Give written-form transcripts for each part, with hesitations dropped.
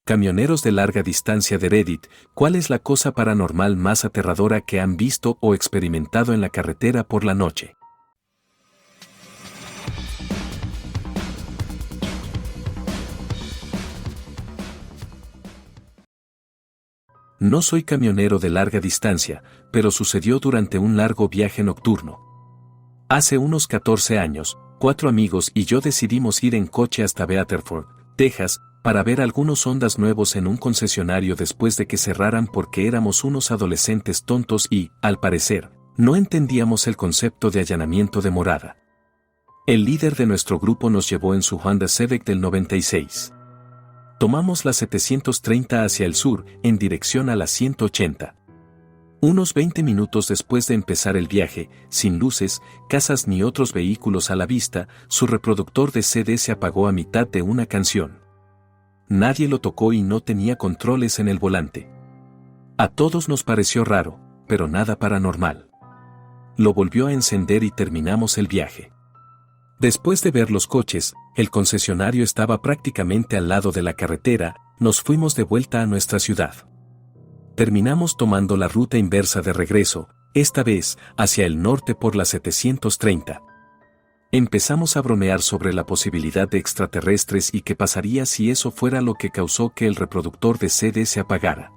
Camioneros de larga distancia de Reddit, ¿cuál es la cosa paranormal más aterradora que han visto o experimentado en la carretera por la noche? No soy camionero de larga distancia, pero sucedió durante un largo viaje nocturno. Hace unos 14 años, 4 amigos y yo decidimos ir en coche hasta Beatherford, Texas, para ver algunos Hondas nuevos en un concesionario después de que cerraran porque éramos unos adolescentes tontos y, al parecer, no entendíamos el concepto de allanamiento de morada. El líder de nuestro grupo nos llevó en su Honda Civic del 96. Tomamos la 730 hacia el sur, en dirección a la 180. Unos 20 minutos después de empezar el viaje, sin luces, casas ni otros vehículos a la vista, su reproductor de CD se apagó a mitad de una canción. Nadie lo tocó y no tenía controles en el volante. A todos nos pareció raro, pero nada paranormal. Lo volvió a encender y terminamos el viaje. Después de ver los coches, el concesionario estaba prácticamente al lado de la carretera, nos fuimos de vuelta a nuestra ciudad. Terminamos tomando la ruta inversa de regreso, esta vez hacia el norte por la 730. Empezamos a bromear sobre la posibilidad de extraterrestres y qué pasaría si eso fuera lo que causó que el reproductor de CD se apagara.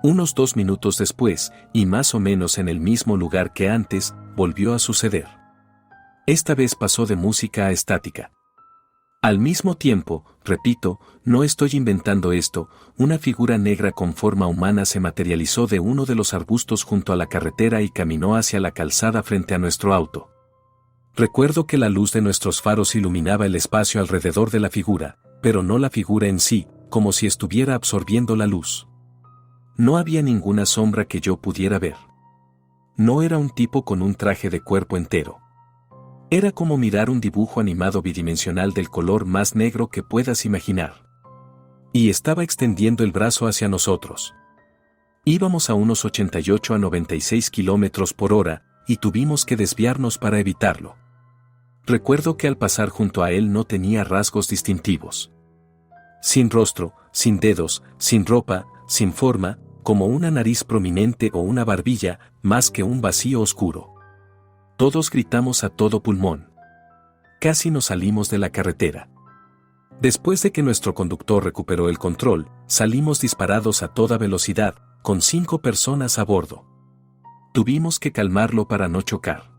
Unos 2 minutos después, y más o menos en el mismo lugar que antes, volvió a suceder. Esta vez pasó de música a estática. Al mismo tiempo, repito, no estoy inventando esto, una figura negra con forma humana se materializó de uno de los arbustos junto a la carretera y caminó hacia la calzada frente a nuestro auto. Recuerdo que la luz de nuestros faros iluminaba el espacio alrededor de la figura, pero no la figura en sí, como si estuviera absorbiendo la luz. No había ninguna sombra que yo pudiera ver. No era un tipo con un traje de cuerpo entero. Era como mirar un dibujo animado bidimensional del color más negro que puedas imaginar. Y estaba extendiendo el brazo hacia nosotros. Íbamos a unos 88 a 96 kilómetros por hora, y tuvimos que desviarnos para evitarlo. Recuerdo que al pasar junto a él no tenía rasgos distintivos. Sin rostro, sin dedos, sin ropa, sin forma, como una nariz prominente o una barbilla, más que un vacío oscuro. Todos gritamos a todo pulmón. Casi nos salimos de la carretera. Después de que nuestro conductor recuperó el control, salimos disparados a toda velocidad, con 5 personas a bordo. Tuvimos que calmarlo para no chocar.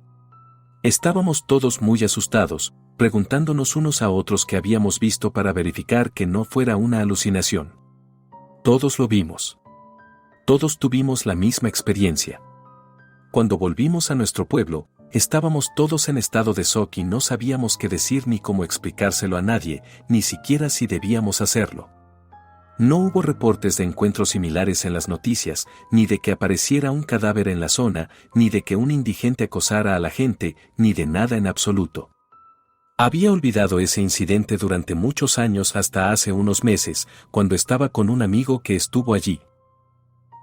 Estábamos todos muy asustados, preguntándonos unos a otros qué habíamos visto para verificar que no fuera una alucinación. Todos lo vimos. Todos tuvimos la misma experiencia. Cuando volvimos a nuestro pueblo, estábamos todos en estado de shock y no sabíamos qué decir ni cómo explicárselo a nadie, ni siquiera si debíamos hacerlo. No hubo reportes de encuentros similares en las noticias, ni de que apareciera un cadáver en la zona, ni de que un indigente acosara a la gente, ni de nada en absoluto. Había olvidado ese incidente durante muchos años hasta hace unos meses, cuando estaba con un amigo que estuvo allí.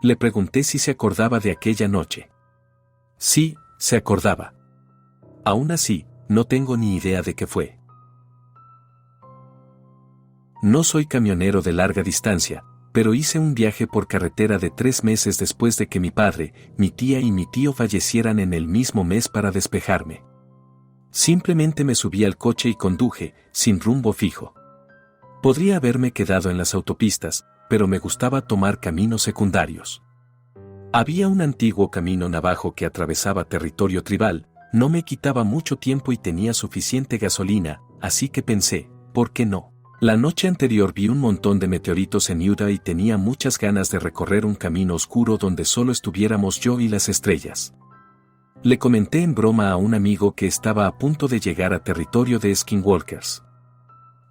Le pregunté si se acordaba de aquella noche. Sí, se acordaba. Aún así, no tengo ni idea de qué fue. No soy camionero de larga distancia, pero hice un viaje por carretera de 3 meses después de que mi padre, mi tía y mi tío fallecieran en el mismo mes para despejarme. Simplemente me subí al coche y conduje, sin rumbo fijo. Podría haberme quedado en las autopistas, pero me gustaba tomar caminos secundarios. Había un antiguo camino navajo que atravesaba territorio tribal, no me quitaba mucho tiempo y tenía suficiente gasolina, así que pensé, ¿por qué no? La noche anterior vi un montón de meteoritos en Utah y tenía muchas ganas de recorrer un camino oscuro donde solo estuviéramos yo y las estrellas. Le comenté en broma a un amigo que estaba a punto de llegar a territorio de skinwalkers.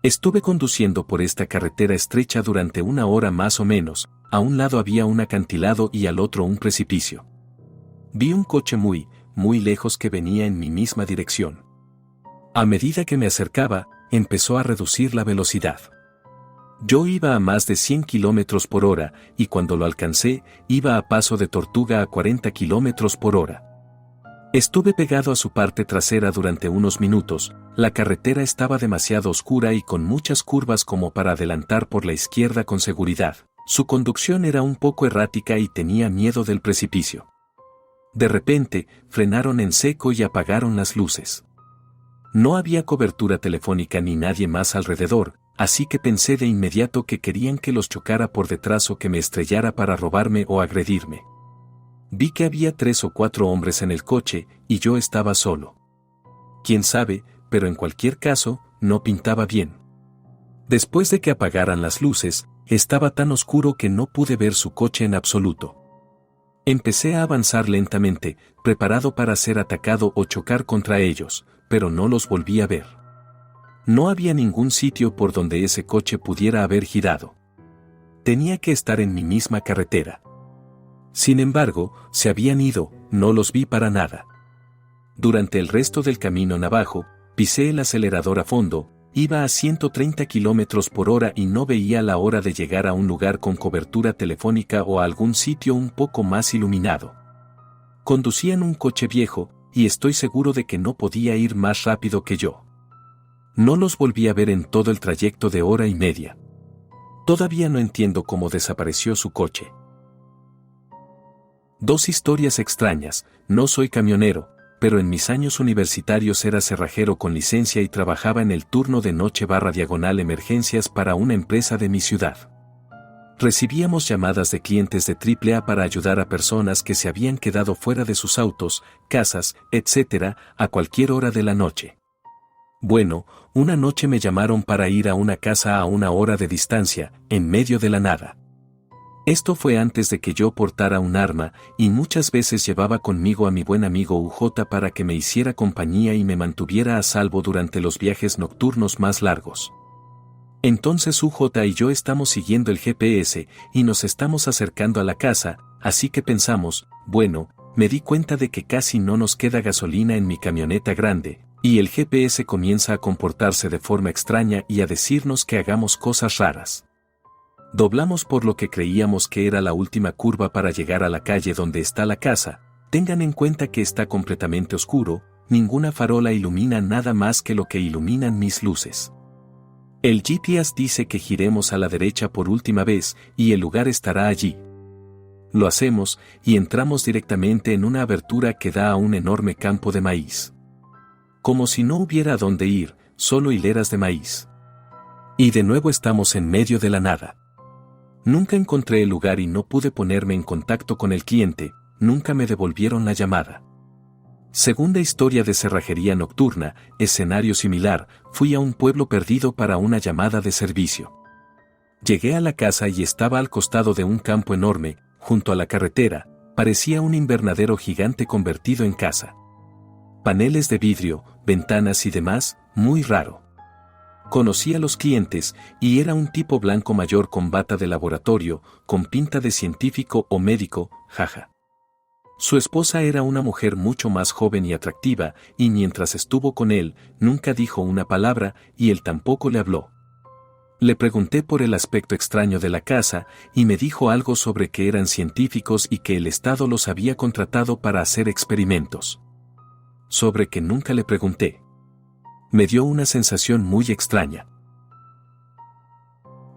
Estuve conduciendo por esta carretera estrecha durante 1 hora más o menos, a un lado había un acantilado y al otro un precipicio. Vi un coche muy lejos que venía en mi misma dirección. A medida que me acercaba, empezó a reducir la velocidad. Yo iba a más de 100 kilómetros por hora, y cuando lo alcancé, iba a paso de tortuga a 40 kilómetros por hora. Estuve pegado a su parte trasera durante unos minutos. La carretera estaba demasiado oscura y con muchas curvas como para adelantar por la izquierda con seguridad. Su conducción era un poco errática y tenía miedo del precipicio. De repente, frenaron en seco y apagaron las luces. No había cobertura telefónica ni nadie más alrededor, así que pensé de inmediato que querían que los chocara por detrás o que me estrellara para robarme o agredirme. Vi que había 3 o 4 hombres en el coche y yo estaba solo. Quién sabe, pero en cualquier caso, no pintaba bien. Después de que apagaran las luces, estaba tan oscuro que no pude ver su coche en absoluto. Empecé a avanzar lentamente, preparado para ser atacado o chocar contra ellos, pero no los volví a ver. No había ningún sitio por donde ese coche pudiera haber girado. Tenía que estar en mi misma carretera. Sin embargo, se habían ido, no los vi para nada. Durante el resto del camino abajo, pisé el acelerador a fondo, iba a 130 km/h y no veía la hora de llegar a un lugar con cobertura telefónica o a algún sitio un poco más iluminado. Conducían un coche viejo, y estoy seguro de que no podía ir más rápido que yo. No los volví a ver en todo el trayecto de hora y media. Todavía no entiendo cómo desapareció su coche. 2 historias extrañas. No soy camionero, pero en mis años universitarios era cerrajero con licencia y trabajaba en el turno de noche/diagonal emergencias para una empresa de mi ciudad. Recibíamos llamadas de clientes de AAA para ayudar a personas que se habían quedado fuera de sus autos, casas, etc., a cualquier hora de la noche. Bueno, una noche me llamaron para ir a una casa a 1 hora de distancia, en medio de la nada. Esto fue antes de que yo portara un arma, y muchas veces llevaba conmigo a mi buen amigo UJ para que me hiciera compañía y me mantuviera a salvo durante los viajes nocturnos más largos. Entonces UJ y yo estamos siguiendo el GPS, y nos estamos acercando a la casa, así que pensamos, bueno, me di cuenta de que casi no nos queda gasolina en mi camioneta grande, y el GPS comienza a comportarse de forma extraña y a decirnos que hagamos cosas raras. Doblamos por lo que creíamos que era la última curva para llegar a la calle donde está la casa. Tengan en cuenta que está completamente oscuro, ninguna farola ilumina nada más que lo que iluminan mis luces. El GPS dice que giremos a la derecha por última vez y el lugar estará allí. Lo hacemos y entramos directamente en una abertura que da a un enorme campo de maíz. Como si no hubiera a dónde ir, solo hileras de maíz. Y de nuevo estamos en medio de la nada. Nunca encontré el lugar y no pude ponerme en contacto con el cliente, nunca me devolvieron la llamada. Segunda historia de cerrajería nocturna, escenario similar, fui a un pueblo perdido para una llamada de servicio. Llegué a la casa y estaba al costado de un campo enorme, junto a la carretera, parecía un invernadero gigante convertido en casa. Paneles de vidrio, ventanas y demás, muy raro. Conocí a los clientes, y era un tipo blanco mayor con bata de laboratorio, con pinta de científico o médico, jaja. Su esposa era una mujer mucho más joven y atractiva, y mientras estuvo con él, nunca dijo una palabra, y él tampoco le habló. Le pregunté por el aspecto extraño de la casa, y me dijo algo sobre que eran científicos y que el Estado los había contratado para hacer experimentos. Sobre que nunca le pregunté. Me dio una sensación muy extraña.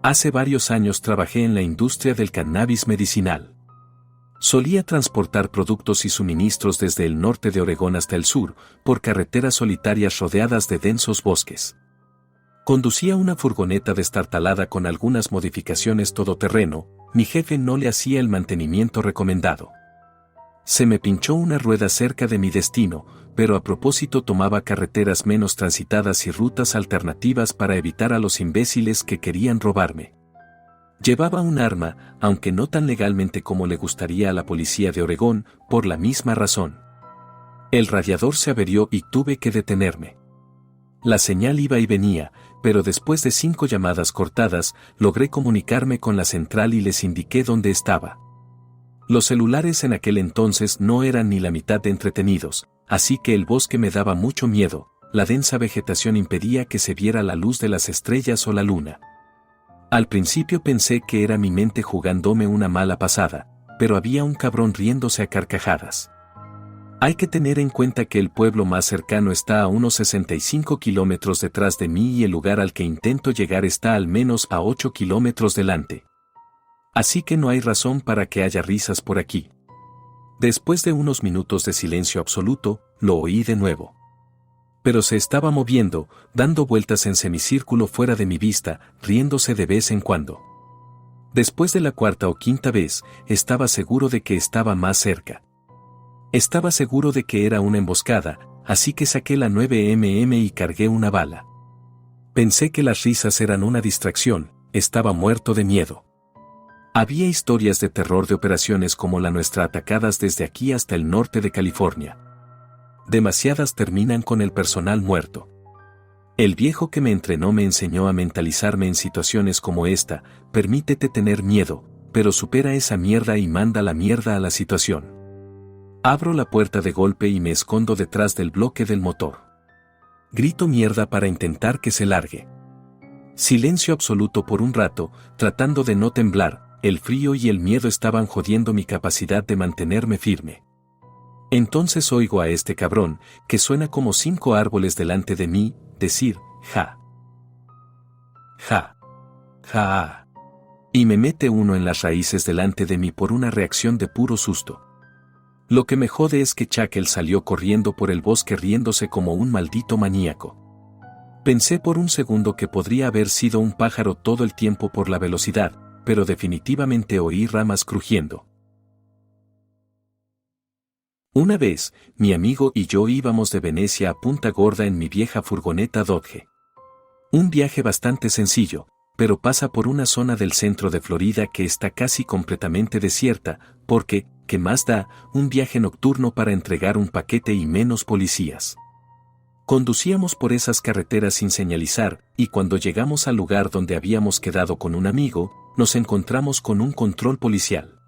Hace varios años trabajé en la industria del cannabis medicinal. Solía transportar productos y suministros desde el norte de Oregón hasta el sur, por carreteras solitarias rodeadas de densos bosques. Conducía una furgoneta destartalada con algunas modificaciones todoterreno, mi jefe no le hacía el mantenimiento recomendado. Se me pinchó una rueda cerca de mi destino, pero a propósito tomaba carreteras menos transitadas y rutas alternativas para evitar a los imbéciles que querían robarme. Llevaba un arma, aunque no tan legalmente como le gustaría a la policía de Oregón, por la misma razón. El radiador se averió y tuve que detenerme. La señal iba y venía, pero después de 5 llamadas cortadas, logré comunicarme con la central y les indiqué dónde estaba. Los celulares en aquel entonces no eran ni la mitad de entretenidos, así que el bosque me daba mucho miedo, la densa vegetación impedía que se viera la luz de las estrellas o la luna. Al principio pensé que era mi mente jugándome una mala pasada, pero había un cabrón riéndose a carcajadas. Hay que tener en cuenta que el pueblo más cercano está a unos 65 kilómetros detrás de mí y el lugar al que intento llegar está al menos a 8 kilómetros delante. Así que no hay razón para que haya risas por aquí. Después de unos minutos de silencio absoluto, lo oí de nuevo. Pero se estaba moviendo, dando vueltas en semicírculo fuera de mi vista, riéndose de vez en cuando. Después de la cuarta o quinta vez, estaba seguro de que estaba más cerca. Estaba seguro de que era una emboscada, así que saqué la 9mm y cargué una bala. Pensé que las risas eran una distracción, estaba muerto de miedo. Había historias de terror de operaciones como la nuestra atacadas desde aquí hasta el norte de California. Demasiadas terminan con el personal muerto. El viejo que me entrenó me enseñó a mentalizarme en situaciones como esta: permítete tener miedo, pero supera esa mierda y manda la mierda a la situación. Abro la puerta de golpe y me escondo detrás del bloque del motor. Grito mierda para intentar que se largue. Silencio absoluto por un rato, tratando de no temblar. El frío y el miedo estaban jodiendo mi capacidad de mantenerme firme. Entonces oigo a este cabrón, que suena como 5 árboles delante de mí, decir, ja. Ja. Ja. Y me mete uno en las raíces delante de mí por una reacción de puro susto. Lo que me jode es que Chakel salió corriendo por el bosque riéndose como un maldito maníaco. Pensé por un segundo que podría haber sido un pájaro todo el tiempo por la velocidad, pero definitivamente oí ramas crujiendo. Una vez, mi amigo y yo íbamos de Venecia a Punta Gorda en mi vieja furgoneta Dodge. Un viaje bastante sencillo, pero pasa por una zona del centro de Florida que está casi completamente desierta, porque, ¿qué más da, un viaje nocturno para entregar un paquete y menos policías? Conducíamos por esas carreteras sin señalizar, y cuando llegamos al lugar donde habíamos quedado con un amigo, nos encontramos con un control policial.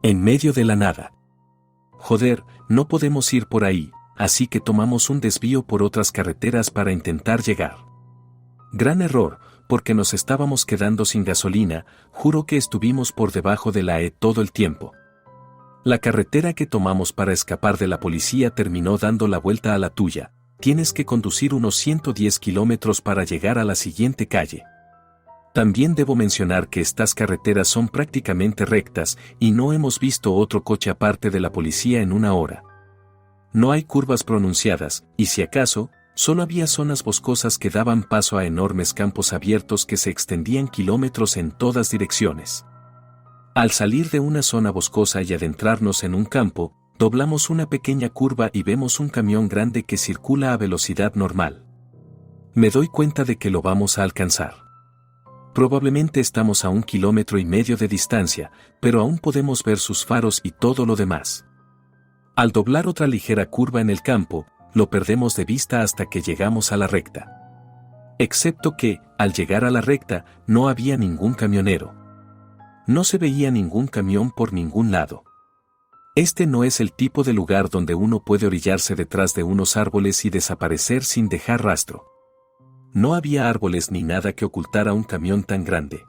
En medio de la nada. Joder, no podemos ir por ahí, así que tomamos un desvío por otras carreteras para intentar llegar. Gran error, porque nos estábamos quedando sin gasolina, juro que estuvimos por debajo de la todo el tiempo. La carretera que tomamos para escapar de la policía terminó dando la vuelta a la tuya. Tienes que conducir unos 110 kilómetros para llegar a la siguiente calle. También debo mencionar que estas carreteras son prácticamente rectas y no hemos visto otro coche aparte de la policía en una hora. No hay curvas pronunciadas, y si acaso, solo había zonas boscosas que daban paso a enormes campos abiertos que se extendían kilómetros en todas direcciones. Al salir de una zona boscosa y adentrarnos en un campo, doblamos una pequeña curva y vemos un camión grande que circula a velocidad normal. Me doy cuenta de que lo vamos a alcanzar. Probablemente estamos a 1,5 kilómetros de distancia, pero aún podemos ver sus faros y todo lo demás. Al doblar otra ligera curva en el campo, lo perdemos de vista hasta que llegamos a la recta. Excepto que, al llegar a la recta, no había ningún camionero. No se veía ningún camión por ningún lado. Este no es el tipo de lugar donde uno puede orillarse detrás de unos árboles y desaparecer sin dejar rastro. No había árboles ni nada que ocultara un camión tan grande.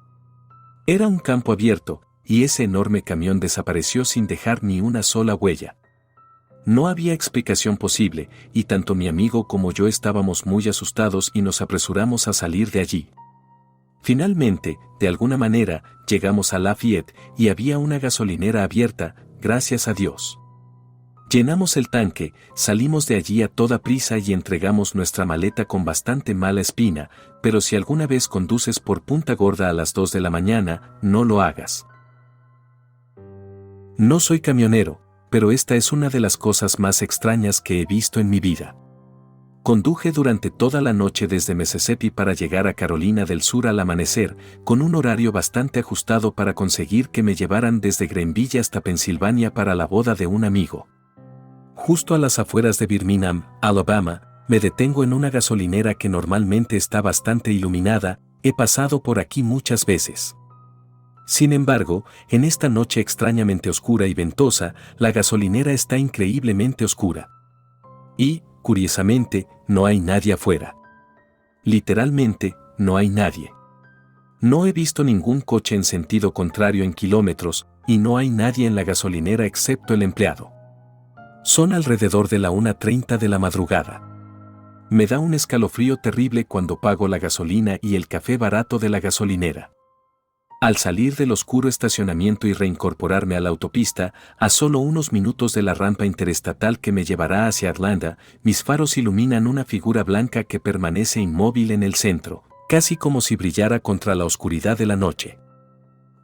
Era un campo abierto, y ese enorme camión desapareció sin dejar ni una sola huella. No había explicación posible, y tanto mi amigo como yo estábamos muy asustados y nos apresuramos a salir de allí. Finalmente, de alguna manera, llegamos a Lafayette y había una gasolinera abierta, gracias a Dios. Llenamos el tanque, salimos de allí a toda prisa y entregamos nuestra maleta con bastante mala espina, pero si alguna vez conduces por Punta Gorda a las 2 de la mañana, no lo hagas. No soy camionero, pero esta es una de las cosas más extrañas que he visto en mi vida. Conduje durante toda la noche desde Mississippi para llegar a Carolina del Sur al amanecer, con un horario bastante ajustado para conseguir que me llevaran desde Greenville hasta Pensilvania para la boda de un amigo. Justo a las afueras de Birmingham, Alabama, me detengo en una gasolinera que normalmente está bastante iluminada. He pasado por aquí muchas veces. Sin embargo, en esta noche extrañamente oscura y ventosa, la gasolinera está increíblemente oscura. Y, curiosamente, no hay nadie afuera. Literalmente, no hay nadie. No he visto ningún coche en sentido contrario en kilómetros, y no hay nadie en la gasolinera excepto el empleado. Son alrededor de la 1:30 de la madrugada. Me da un escalofrío terrible cuando pago la gasolina y el café barato de la gasolinera. Al salir del oscuro estacionamiento y reincorporarme a la autopista, a solo unos minutos de la rampa interestatal que me llevará hacia Atlanta, mis faros iluminan una figura blanca que permanece inmóvil en el centro, casi como si brillara contra la oscuridad de la noche.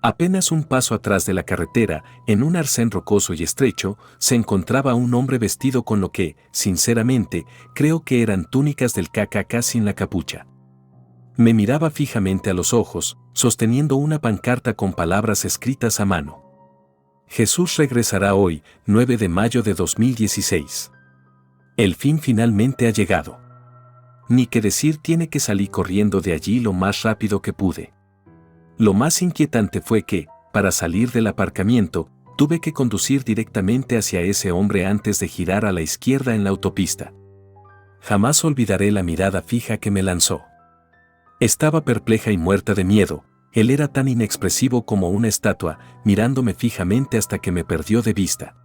Apenas un paso atrás de la carretera, en un arcén rocoso y estrecho, se encontraba un hombre vestido con lo que, sinceramente, creo que eran túnicas del KKK sin la capucha. Me miraba fijamente a los ojos, sosteniendo una pancarta con palabras escritas a mano. Jesús regresará hoy, 9 de mayo de 2016. El fin finalmente ha llegado. Ni que decir tiene que salí corriendo de allí lo más rápido que pude. Lo más inquietante fue que, para salir del aparcamiento, tuve que conducir directamente hacia ese hombre antes de girar a la izquierda en la autopista. Jamás olvidaré la mirada fija que me lanzó. Estaba perpleja y muerta de miedo. Él era tan inexpresivo como una estatua, mirándome fijamente hasta que me perdió de vista.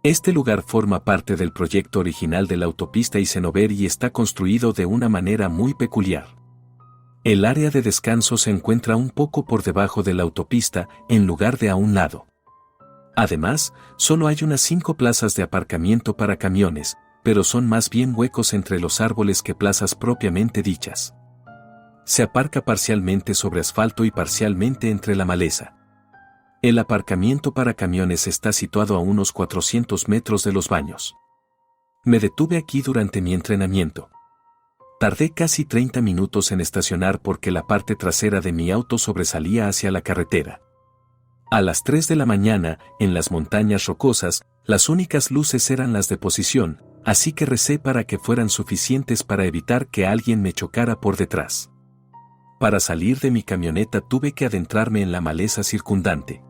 Este lugar forma parte del proyecto original de la autopista Eisenhower y está construido de una manera muy peculiar. El área de descanso se encuentra un poco por debajo de la autopista, en lugar de a un lado. Además, solo hay unas 5 plazas de aparcamiento para camiones, pero son más bien huecos entre los árboles que plazas propiamente dichas. Se aparca parcialmente sobre asfalto y parcialmente entre la maleza. El aparcamiento para camiones está situado a unos 400 metros de los baños. Me detuve aquí durante mi entrenamiento. Tardé casi 30 minutos en estacionar porque la parte trasera de mi auto sobresalía hacia la carretera. A las 3 de la mañana, en las montañas rocosas, las únicas luces eran las de posición, así que recé para que fueran suficientes para evitar que alguien me chocara por detrás. Para salir de mi camioneta tuve que adentrarme en la maleza circundante.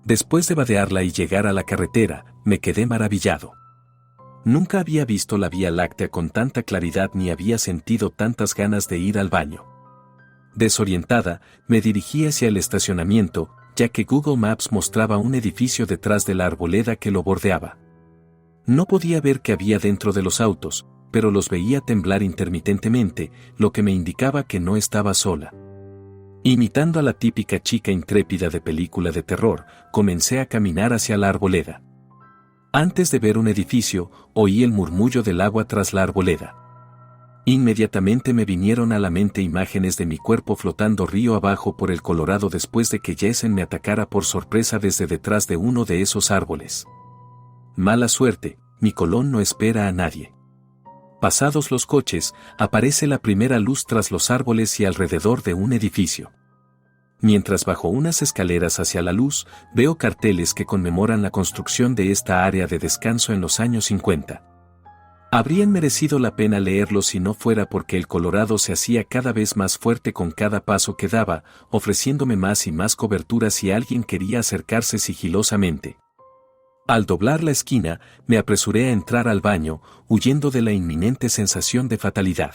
Después de vadearla y llegar a la carretera, me quedé maravillado. Nunca había visto la Vía Láctea con tanta claridad ni había sentido tantas ganas de ir al baño. Desorientada, me dirigí hacia el estacionamiento, ya que Google Maps mostraba un edificio detrás de la arboleda que lo bordeaba. No podía ver qué había dentro de los autos, pero los veía temblar intermitentemente, lo que me indicaba que no estaba sola. Imitando a la típica chica intrépida de película de terror, comencé a caminar hacia la arboleda. Antes de ver un edificio, oí el murmullo del agua tras la arboleda. Inmediatamente me vinieron a la mente imágenes de mi cuerpo flotando río abajo por el Colorado después de que Jason me atacara por sorpresa desde detrás de uno de esos árboles. Mala suerte, mi Colón no espera a nadie. Pasados los coches, aparece la primera luz tras los árboles y alrededor de un edificio. Mientras bajo unas escaleras hacia la luz, veo carteles que conmemoran la construcción de esta área de descanso en los años 50. Habrían merecido la pena leerlos si no fuera porque el Colorado se hacía cada vez más fuerte con cada paso que daba, ofreciéndome más y más cobertura si alguien quería acercarse sigilosamente. Al doblar la esquina, me apresuré a entrar al baño, huyendo de la inminente sensación de fatalidad.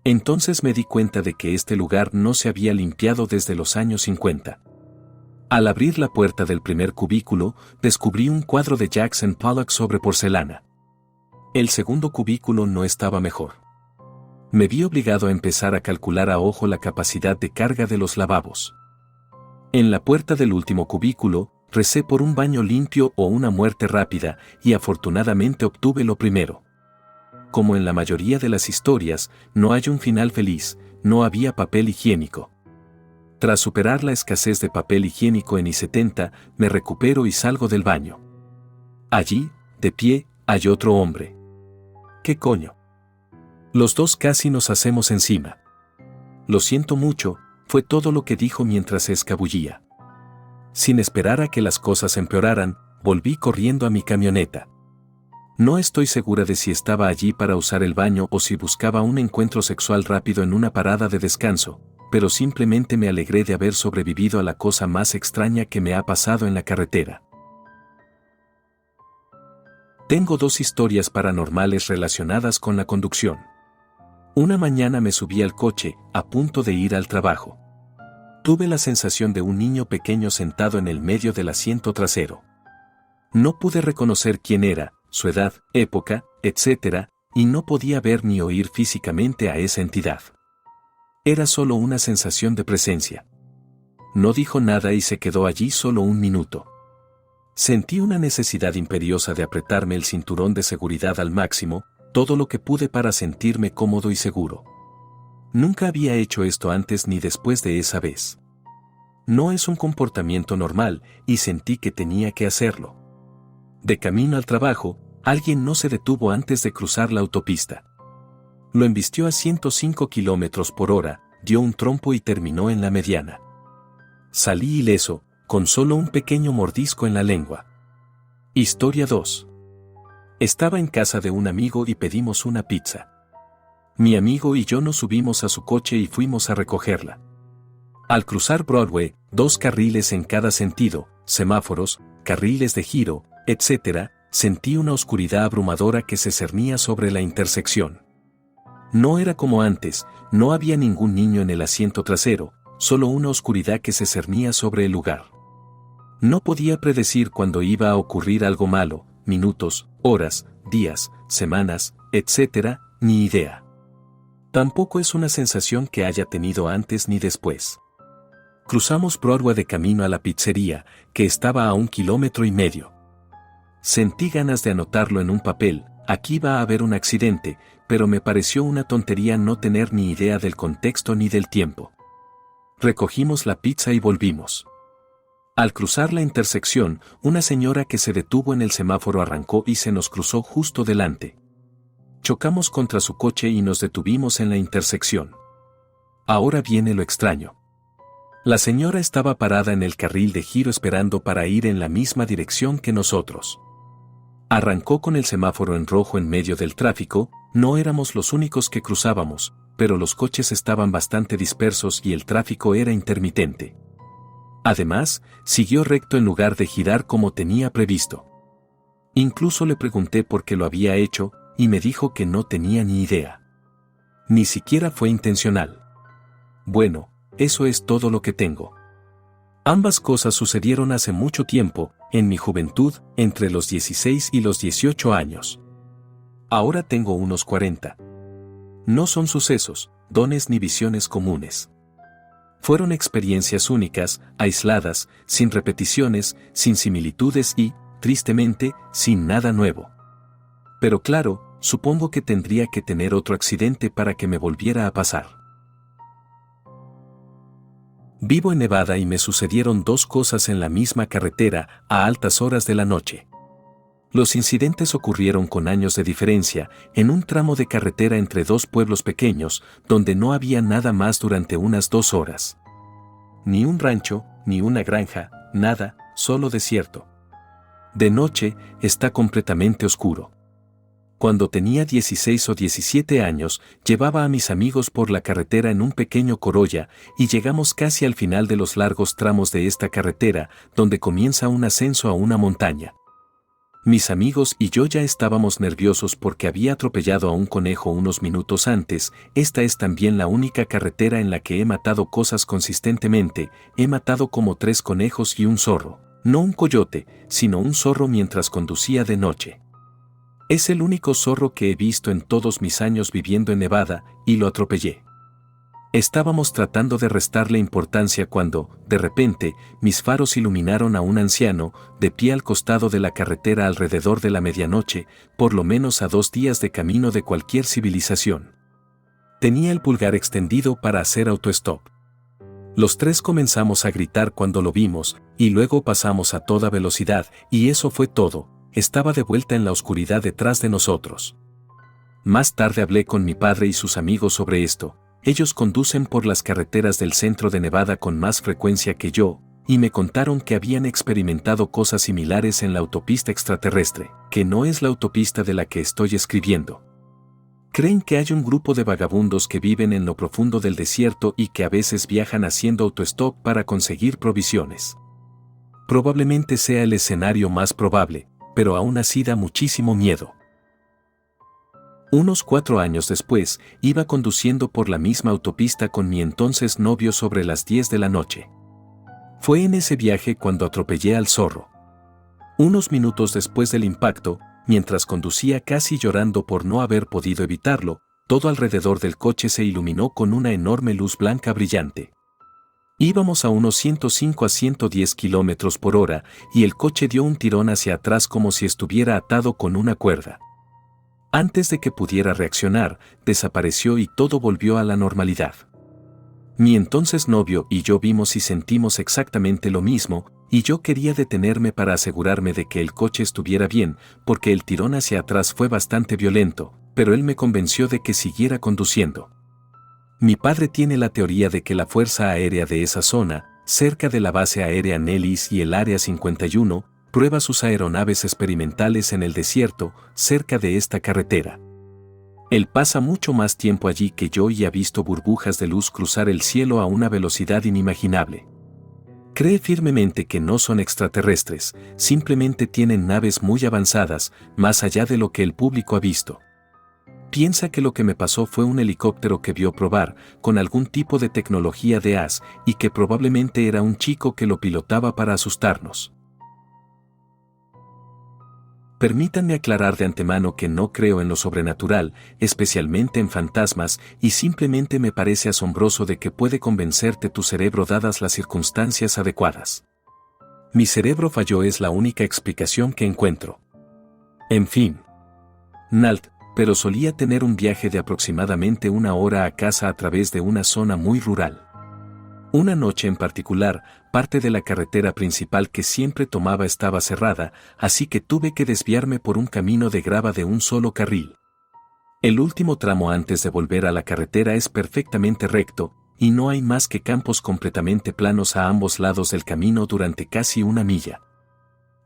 Entonces me di cuenta de que este lugar no se había limpiado desde los años 50. Al abrir la puerta del primer cubículo, descubrí un cuadro de Jackson Pollock sobre porcelana. El segundo cubículo no estaba mejor. Me vi obligado a empezar a calcular a ojo la capacidad de carga de los lavabos. En la puerta del último cubículo, recé por un baño limpio o una muerte rápida, y afortunadamente obtuve lo primero. Como en la mayoría de las historias, no hay un final feliz, no había papel higiénico. Tras superar la escasez de papel higiénico en I-70, me recupero y salgo del baño. Allí, de pie, hay otro hombre. ¿Qué coño? Los dos casi nos hacemos encima. Lo siento mucho, fue todo lo que dijo mientras se escabullía. Sin esperar a que las cosas empeoraran, volví corriendo a mi camioneta. No estoy segura de si estaba allí para usar el baño o si buscaba un encuentro sexual rápido en una parada de descanso, pero simplemente me alegré de haber sobrevivido a la cosa más extraña que me ha pasado en la carretera. Tengo 2 historias paranormales relacionadas con la conducción. Una mañana me subí al coche, a punto de ir al trabajo. Tuve la sensación de un niño pequeño sentado en el medio del asiento trasero. No pude reconocer quién era, su edad, época, etc., y no podía ver ni oír físicamente a esa entidad. Era solo una sensación de presencia. No dijo nada y se quedó allí solo un minuto. Sentí una necesidad imperiosa de apretarme el cinturón de seguridad al máximo, todo lo que pude para sentirme cómodo y seguro. Nunca había hecho esto antes ni después de esa vez. No es un comportamiento normal, y sentí que tenía que hacerlo. De camino al trabajo, alguien no se detuvo antes de cruzar la autopista. Lo embistió a 105 km/h, dio un trompo y terminó en la mediana. Salí ileso, con solo un pequeño mordisco en la lengua. Historia 2. Estaba en casa de un amigo y pedimos una pizza. Mi amigo y yo nos subimos a su coche y fuimos a recogerla. Al cruzar Broadway, 2 carriles en cada sentido, semáforos, carriles de giro, etc., sentí una oscuridad abrumadora que se cernía sobre la intersección. No era como antes, no había ningún niño en el asiento trasero, solo una oscuridad que se cernía sobre el lugar. No podía predecir cuándo iba a ocurrir algo malo, minutos, horas, días, semanas, etc., ni idea. Tampoco es una sensación que haya tenido antes ni después. Cruzamos Broadway de camino a la pizzería, que estaba a 1,5 kilómetros. Sentí ganas de anotarlo en un papel, aquí va a haber un accidente, pero me pareció una tontería no tener ni idea del contexto ni del tiempo. Recogimos la pizza y volvimos. Al cruzar la intersección, una señora que se detuvo en el semáforo arrancó y se nos cruzó justo delante. Chocamos contra su coche y nos detuvimos en la intersección. Ahora viene lo extraño. La señora estaba parada en el carril de giro esperando para ir en la misma dirección que nosotros. Arrancó con el semáforo en rojo en medio del tráfico, no éramos los únicos que cruzábamos, pero los coches estaban bastante dispersos y el tráfico era intermitente. Además, siguió recto en lugar de girar como tenía previsto. Incluso le pregunté por qué lo había hecho, y me dijo que no tenía ni idea. Ni siquiera fue intencional. Bueno, eso es todo lo que tengo. Ambas cosas sucedieron hace mucho tiempo, en mi juventud, entre los 16 y los 18 años. Ahora tengo unos 40. No son sucesos, dones ni visiones comunes. Fueron experiencias únicas, aisladas, sin repeticiones, sin similitudes y, tristemente, sin nada nuevo. Pero claro, supongo que tendría que tener otro accidente para que me volviera a pasar. Vivo en Nevada y me sucedieron 2 cosas en la misma carretera, a altas horas de la noche. Los incidentes ocurrieron con años de diferencia, en un tramo de carretera entre 2 pueblos pequeños, donde no había nada más durante unas 2 horas. Ni un rancho, ni una granja, nada, solo desierto. De noche, está completamente oscuro. Cuando tenía 16 o 17 años, llevaba a mis amigos por la carretera en un pequeño Corolla, y llegamos casi al final de los largos tramos de esta carretera, donde comienza un ascenso a una montaña. Mis amigos y yo ya estábamos nerviosos porque había atropellado a un conejo unos minutos antes. Esta es también la única carretera en la que he matado cosas consistentemente. He matado como 3 conejos y un zorro. No un coyote, sino un zorro mientras conducía de noche. Es el único zorro que he visto en todos mis años viviendo en Nevada, y lo atropellé. Estábamos tratando de restarle importancia cuando, de repente, mis faros iluminaron a un anciano, de pie al costado de la carretera alrededor de la medianoche, por lo menos a 2 días de camino de cualquier civilización. Tenía el pulgar extendido para hacer autostop. Los 3 comenzamos a gritar cuando lo vimos, y luego pasamos a toda velocidad, y eso fue todo. Estaba de vuelta en la oscuridad detrás de nosotros. Más tarde hablé con mi padre y sus amigos sobre esto. Ellos conducen por las carreteras del centro de Nevada con más frecuencia que yo, y me contaron que habían experimentado cosas similares en la autopista extraterrestre, que no es la autopista de la que estoy escribiendo. Creen que hay un grupo de vagabundos que viven en lo profundo del desierto y que a veces viajan haciendo autostop para conseguir provisiones. Probablemente sea el escenario más probable, pero aún así da muchísimo miedo. Unos 4 años después, iba conduciendo por la misma autopista con mi entonces novio sobre las 10 de la noche. Fue en ese viaje cuando atropellé al zorro. Unos minutos después del impacto, mientras conducía casi llorando por no haber podido evitarlo, todo alrededor del coche se iluminó con una enorme luz blanca brillante. Íbamos a unos 105 a 110 kilómetros por hora y el coche dio un tirón hacia atrás como si estuviera atado con una cuerda. Antes de que pudiera reaccionar, desapareció y todo volvió a la normalidad. Mi entonces novio y yo vimos y sentimos exactamente lo mismo, y yo quería detenerme para asegurarme de que el coche estuviera bien, porque el tirón hacia atrás fue bastante violento, pero él me convenció de que siguiera conduciendo. Mi padre tiene la teoría de que la Fuerza Aérea de esa zona, cerca de la base aérea Nellis y el Área 51, prueba sus aeronaves experimentales en el desierto, cerca de esta carretera. Él pasa mucho más tiempo allí que yo y ha visto burbujas de luz cruzar el cielo a una velocidad inimaginable. Cree firmemente que no son extraterrestres, simplemente tienen naves muy avanzadas, más allá de lo que el público ha visto. Piensa que lo que me pasó fue un helicóptero que vio probar, con algún tipo de tecnología de haz, y que probablemente era un chico que lo pilotaba para asustarnos. Permítanme aclarar de antemano que no creo en lo sobrenatural, especialmente en fantasmas, y simplemente me parece asombroso de que puede convencerte tu cerebro dadas las circunstancias adecuadas. Mi cerebro falló es la única explicación que encuentro. En fin. Nalt, pero solía tener un viaje de aproximadamente 1 hora a casa a través de una zona muy rural. Una noche en particular, parte de la carretera principal que siempre tomaba estaba cerrada, así que tuve que desviarme por un camino de grava de un solo carril. El último tramo antes de volver a la carretera es perfectamente recto, y no hay más que campos completamente planos a ambos lados del camino durante casi 1 milla.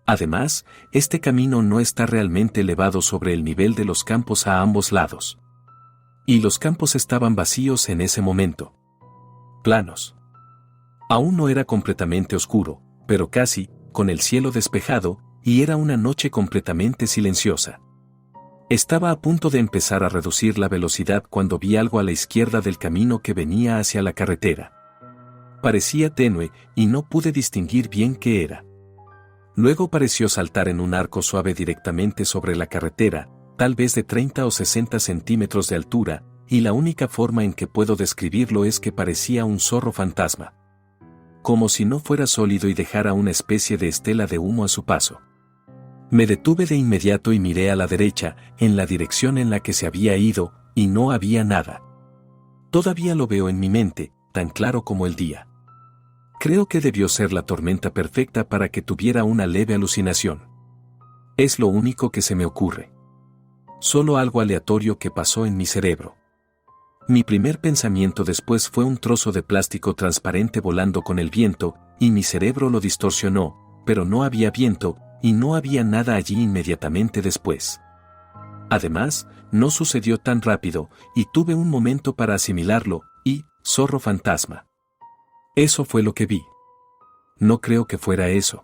Además, este camino no está realmente elevado sobre el nivel de los campos a ambos lados. Y los campos estaban vacíos en ese momento. Planos. Aún no era completamente oscuro, pero casi, con el cielo despejado, y era una noche completamente silenciosa. Estaba a punto de empezar a reducir la velocidad cuando vi algo a la izquierda del camino que venía hacia la carretera. Parecía tenue, y no pude distinguir bien qué era. Luego pareció saltar en un arco suave directamente sobre la carretera, tal vez de 30 o 60 centímetros de altura, y la única forma en que puedo describirlo es que parecía un zorro fantasma. Como si no fuera sólido y dejara una especie de estela de humo a su paso. Me detuve de inmediato y miré a la derecha, en la dirección en la que se había ido, y no había nada. Todavía lo veo en mi mente, tan claro como el día. Creo que debió ser la tormenta perfecta para que tuviera una leve alucinación. Es lo único que se me ocurre. Solo algo aleatorio que pasó en mi cerebro. Mi primer pensamiento después fue un trozo de plástico transparente volando con el viento, y mi cerebro lo distorsionó, pero no había viento, y no había nada allí inmediatamente después. Además, no sucedió tan rápido, y tuve un momento para asimilarlo, y, zorro fantasma. Eso fue lo que vi. No creo que fuera eso.